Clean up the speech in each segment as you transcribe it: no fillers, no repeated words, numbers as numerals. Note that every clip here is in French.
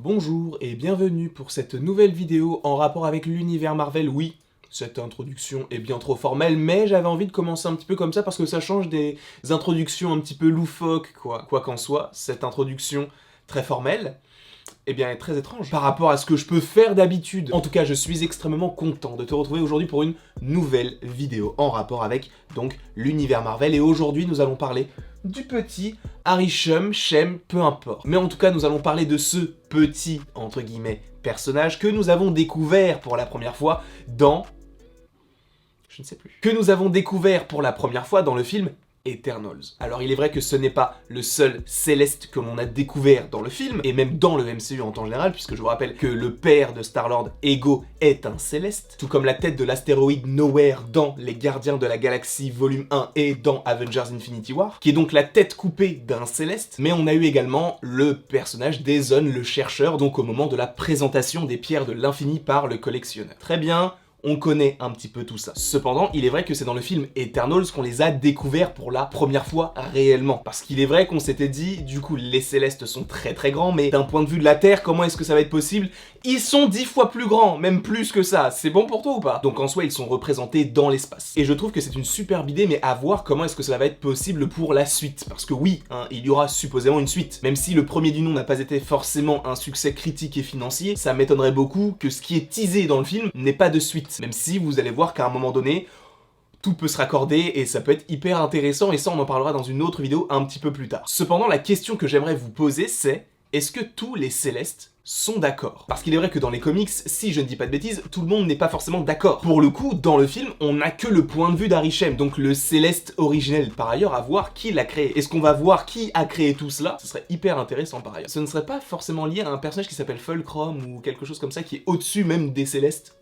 Bonjour et bienvenue pour cette nouvelle vidéo en rapport avec l'univers Marvel. Oui, cette introduction est bien trop formelle, mais j'avais envie de commencer un petit peu comme ça parce que ça change des introductions un petit peu loufoques, quoi qu'en soit. Cette introduction très formelle, eh bien, est très étrange par rapport à ce que je peux faire d'habitude. En tout cas, je suis extrêmement content de te retrouver aujourd'hui pour une nouvelle vidéo en rapport avec, donc, l'univers Marvel. Et aujourd'hui, nous allons parler du petit Arishem, Shem, peu importe. Mais en tout cas, nous allons parler de ce petit, entre guillemets, personnage que nous avons découvert pour la première fois dans... je ne sais plus. Que nous avons découvert pour la première fois dans le film Eternals. Alors il est vrai que ce n'est pas le seul Céleste que l'on a découvert dans le film, et même dans le MCU en temps général, puisque je vous rappelle que le père de Star-Lord, Ego, est un Céleste, tout comme la tête de l'astéroïde Nowhere dans Les Gardiens de la Galaxie volume 1 et dans Avengers Infinity War, qui est donc la tête coupée d'un Céleste, mais on a eu également le personnage d'Ezon, le chercheur, donc au moment de la présentation des pierres de l'infini par le collectionneur. Très bien, on connaît un petit peu tout ça. Cependant, il est vrai que c'est dans le film Eternals qu'on les a découverts pour la première fois réellement. Parce qu'il est vrai qu'on s'était dit, du coup, les Célestes sont très très grands, mais d'un point de vue de la Terre, comment est-ce que ça va être possible? Ils sont 10 fois plus grands, même plus que ça. C'est bon pour toi ou pas? Donc en soi, ils sont représentés dans l'espace. Et je trouve que c'est une superbe idée, mais à voir comment est-ce que ça va être possible pour la suite. Parce que oui, hein, il y aura supposément une suite. Même si le premier du nom n'a pas été forcément un succès critique et financier, ça m'étonnerait beaucoup que ce qui est teasé dans le film n'ait pas de suite. Même si vous allez voir qu'à un moment donné, tout peut se raccorder et ça peut être hyper intéressant, et ça on en parlera dans une autre vidéo un petit peu plus tard. Cependant, la question que j'aimerais vous poser, c'est: est-ce que tous les Célestes sont d'accord? Parce qu'il est vrai que dans les comics, si je ne dis pas de bêtises, tout le monde n'est pas forcément d'accord. Pour le coup, dans le film, on n'a que le point de vue d'Arishem, donc le Céleste originel. Par ailleurs, à voir qui l'a créé. Est-ce qu'on va voir qui a créé tout cela? Ce serait hyper intéressant par ailleurs. Ce ne serait pas forcément lié à un personnage qui s'appelle Fulcrum ou quelque chose comme ça, qui est au-dessus même des Célestes?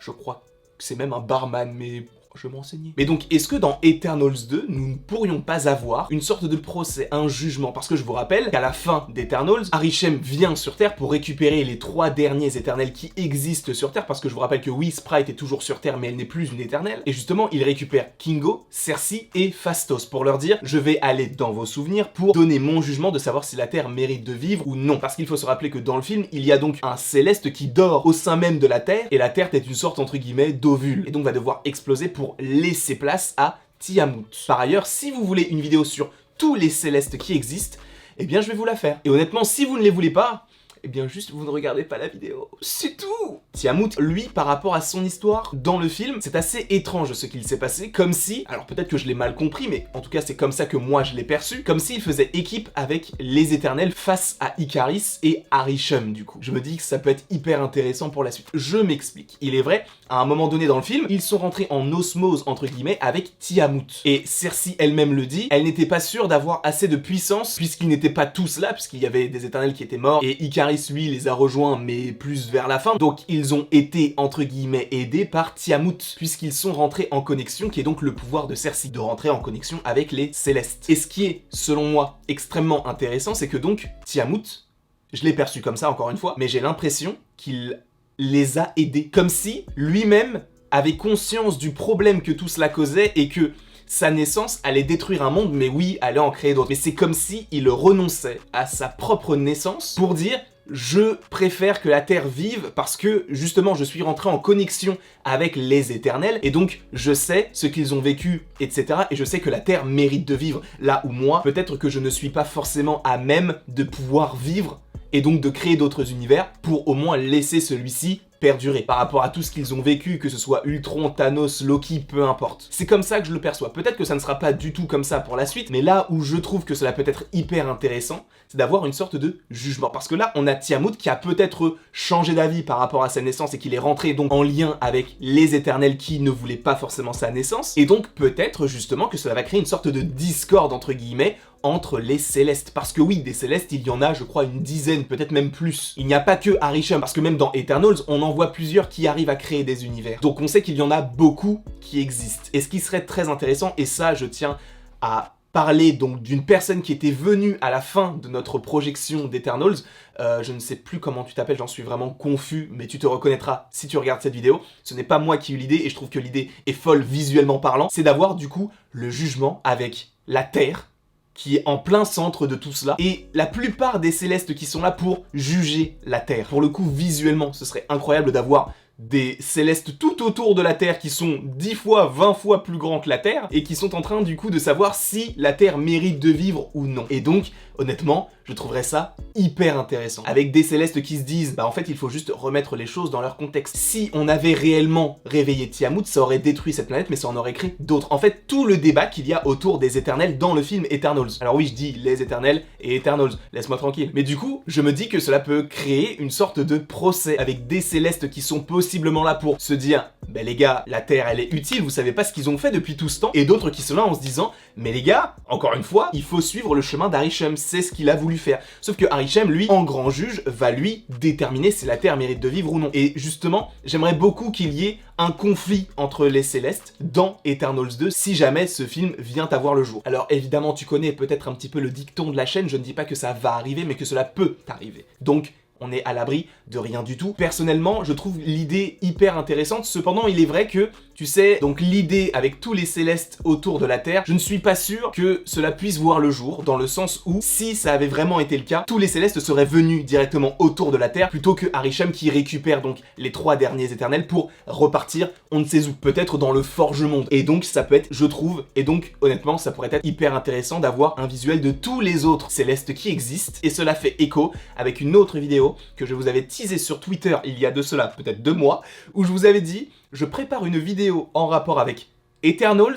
Je crois que c'est même un barman, mais je vais me renseigner. Mais donc, est-ce que dans Eternals 2, nous ne pourrions pas avoir une sorte de procès, un jugement? Parce que je vous rappelle qu'à la fin d'Eternals, Arishem vient sur Terre pour récupérer les 3 derniers éternels qui existent sur Terre, parce que je vous rappelle que oui, Sprite est toujours sur Terre, mais elle n'est plus une éternelle. Et justement, il récupère Kingo, Cersei et Phastos pour leur dire: je vais aller dans vos souvenirs pour donner mon jugement de savoir si la Terre mérite de vivre ou non. Parce qu'il faut se rappeler que dans le film, il y a donc un Céleste qui dort au sein même de la Terre, et la Terre est une sorte, entre guillemets, d'ovule, et donc va devoir exploser pour laisser place à Tiamut. Par ailleurs, si vous voulez une vidéo sur tous les Célestes qui existent, eh bien je vais vous la faire. Et honnêtement, si vous ne les voulez pas, eh bien juste vous ne regardez pas la vidéo. C'est tout! Tiamut, lui, par rapport à son histoire dans le film, c'est assez étrange ce qu'il s'est passé, comme si, alors peut-être que je l'ai mal compris, mais en tout cas c'est comme ça que moi je l'ai perçu, comme s'il faisait équipe avec les Éternels face à Ikaris et Arishem du coup. Je me dis que ça peut être hyper intéressant pour la suite. Je m'explique. Il est vrai, à un moment donné dans le film, ils sont rentrés en osmose entre guillemets avec Tiamut. Et Cersei elle-même le dit, elle n'était pas sûre d'avoir assez de puissance puisqu'ils n'étaient pas tous là, puisqu'il y avait des Éternels qui étaient morts, et Ikaris lui les a rejoints mais plus vers la fin, donc ils ont été entre guillemets aidés par Tiamut puisqu'ils sont rentrés en connexion, qui est donc le pouvoir de Cersei, de rentrer en connexion avec les Célestes. Et ce qui est selon moi extrêmement intéressant, c'est que donc Tiamut, je l'ai perçu comme ça encore une fois, mais j'ai l'impression qu'il les a aidés, comme si lui-même avait conscience du problème que tout cela causait et que sa naissance allait détruire un monde, mais oui, allait en créer d'autres. Mais c'est comme si il renonçait à sa propre naissance pour dire: je préfère que la Terre vive parce que, justement, je suis rentré en connexion avec les Éternels, et donc je sais ce qu'ils ont vécu, etc. Et je sais que la Terre mérite de vivre. Là où moi, peut-être que je ne suis pas forcément à même de pouvoir vivre, et donc de créer d'autres univers pour au moins laisser celui-ci perdurer par rapport à tout ce qu'ils ont vécu, que ce soit Ultron, Thanos, Loki, peu importe. C'est comme ça que je le perçois. Peut-être que ça ne sera pas du tout comme ça pour la suite, mais là où je trouve que cela peut être hyper intéressant, c'est d'avoir une sorte de jugement. Parce que là, on a Tiamut qui a peut-être changé d'avis par rapport à sa naissance et qu'il est rentré donc en lien avec les Éternels qui ne voulaient pas forcément sa naissance. Et donc peut-être justement que cela va créer une sorte de discorde entre guillemets entre les Célestes. Parce que oui, des Célestes, il y en a, je crois, une dizaine, peut-être même plus. Il n'y a pas que Arishem, parce que même dans Eternals, on en voit plusieurs qui arrivent à créer des univers. Donc on sait qu'il y en a beaucoup qui existent. Et ce qui serait très intéressant, et ça, je tiens à parler donc d'une personne qui était venue à la fin de notre projection d'Eternals, je ne sais plus comment tu t'appelles, j'en suis vraiment confus, mais tu te reconnaîtras si tu regardes cette vidéo. Ce n'est pas moi qui ai eu l'idée, et je trouve que l'idée est folle visuellement parlant, c'est d'avoir du coup le jugement avec la Terre, qui est en plein centre de tout cela, et la plupart des célestes qui sont là pour juger la Terre. Pour le coup, visuellement, ce serait incroyable d'avoir des célestes tout autour de la Terre qui sont 10 fois, 20 fois plus grands que la Terre, et qui sont en train du coup de savoir si la Terre mérite de vivre ou non. Et donc, honnêtement, je trouverais ça hyper intéressant. Avec des célestes qui se disent, bah en fait il faut juste remettre les choses dans leur contexte. Si on avait réellement réveillé Tiamat, ça aurait détruit cette planète, mais ça en aurait créé d'autres. En fait, tout le débat qu'il y a autour des Éternels dans le film Eternals. Alors oui, je dis les Éternels et Eternals, laisse-moi tranquille. Mais du coup, je me dis que cela peut créer une sorte de procès avec des célestes qui sont possiblement là pour se dire, bah les gars, la Terre elle est utile, vous savez pas ce qu'ils ont fait depuis tout ce temps, et d'autres qui sont là en se disant, mais les gars, encore une fois, il faut suivre le chemin d'Arishem, c'est ce qu'il a voulu faire. Sauf que Arishem, lui, en grand juge, va lui déterminer si la Terre mérite de vivre ou non. Et justement, j'aimerais beaucoup qu'il y ait un conflit entre les Célestes dans Eternals 2 si jamais ce film vient à voir le jour. Alors évidemment, tu connais peut-être un petit peu le dicton de la chaîne, je ne dis pas que ça va arriver, mais que cela peut arriver. Donc, on est à l'abri de rien du tout. Personnellement, je trouve l'idée hyper intéressante. Cependant, il est vrai que, tu sais, donc l'idée avec tous les célestes autour de la Terre, je ne suis pas sûr que cela puisse voir le jour, dans le sens où, si ça avait vraiment été le cas, tous les célestes seraient venus directement autour de la Terre, plutôt que Arishem qui récupère donc les 3 derniers éternels pour repartir, on ne sait où, peut-être dans le Forge-Monde. Et donc, ça peut être, je trouve, et donc, honnêtement, ça pourrait être hyper intéressant d'avoir un visuel de tous les autres célestes qui existent, et cela fait écho avec une autre vidéo que je vous avais teasé sur Twitter il y a de cela peut-être 2 mois, où je vous avais dit, je prépare une vidéo en rapport avec Eternals,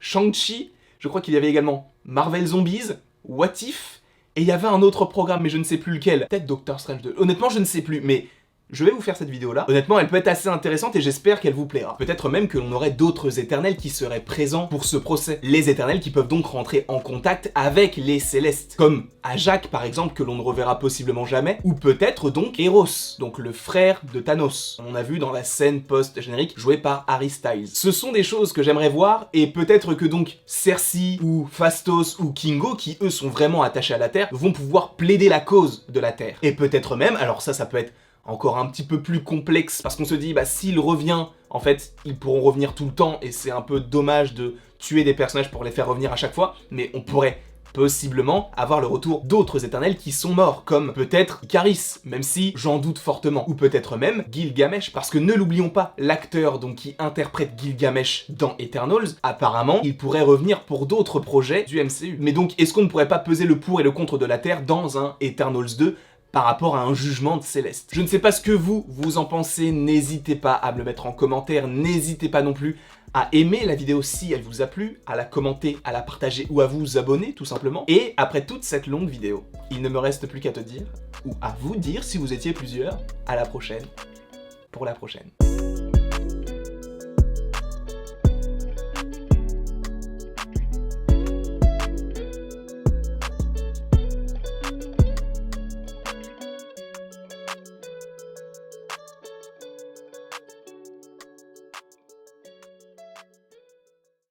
Shang-Chi, je crois qu'il y avait également Marvel Zombies, What If, et il y avait un autre programme, mais je ne sais plus lequel, peut-être Doctor Strange 2, honnêtement je ne sais plus, mais je vais vous faire cette vidéo là. Honnêtement, elle peut être assez intéressante et j'espère qu'elle vous plaira. Peut-être même que l'on aurait d'autres éternels qui seraient présents pour ce procès. Les éternels qui peuvent donc rentrer en contact avec les célestes. Comme Ajak par exemple, que l'on ne reverra possiblement jamais. Ou peut-être donc Eros, donc le frère de Thanos. On a vu dans la scène post-générique jouée par Harry Styles. Ce sont des choses que j'aimerais voir et peut-être que donc Cersei ou Phastos ou Kingo, qui eux sont vraiment attachés à la Terre, vont pouvoir plaider la cause de la Terre. Et peut-être même, alors ça peut être encore un petit peu plus complexe, parce qu'on se dit, bah s'il revient, en fait, ils pourront revenir tout le temps, et c'est un peu dommage de tuer des personnages pour les faire revenir à chaque fois, mais on pourrait possiblement avoir le retour d'autres éternels qui sont morts, comme peut-être Icaris, même si j'en doute fortement, ou peut-être même Gilgamesh, parce que ne l'oublions pas, l'acteur donc qui interprète Gilgamesh dans Eternals, apparemment, il pourrait revenir pour d'autres projets du MCU. Mais donc, est-ce qu'on ne pourrait pas peser le pour et le contre de la Terre dans un Eternals 2 par rapport à un jugement de Céleste? Je ne sais pas ce que vous en pensez, n'hésitez pas à me le mettre en commentaire, n'hésitez pas non plus à aimer la vidéo si elle vous a plu, à la commenter, à la partager ou à vous abonner tout simplement. Et après toute cette longue vidéo, il ne me reste plus qu'à te dire, ou à vous dire si vous étiez plusieurs, à la prochaine, pour la prochaine.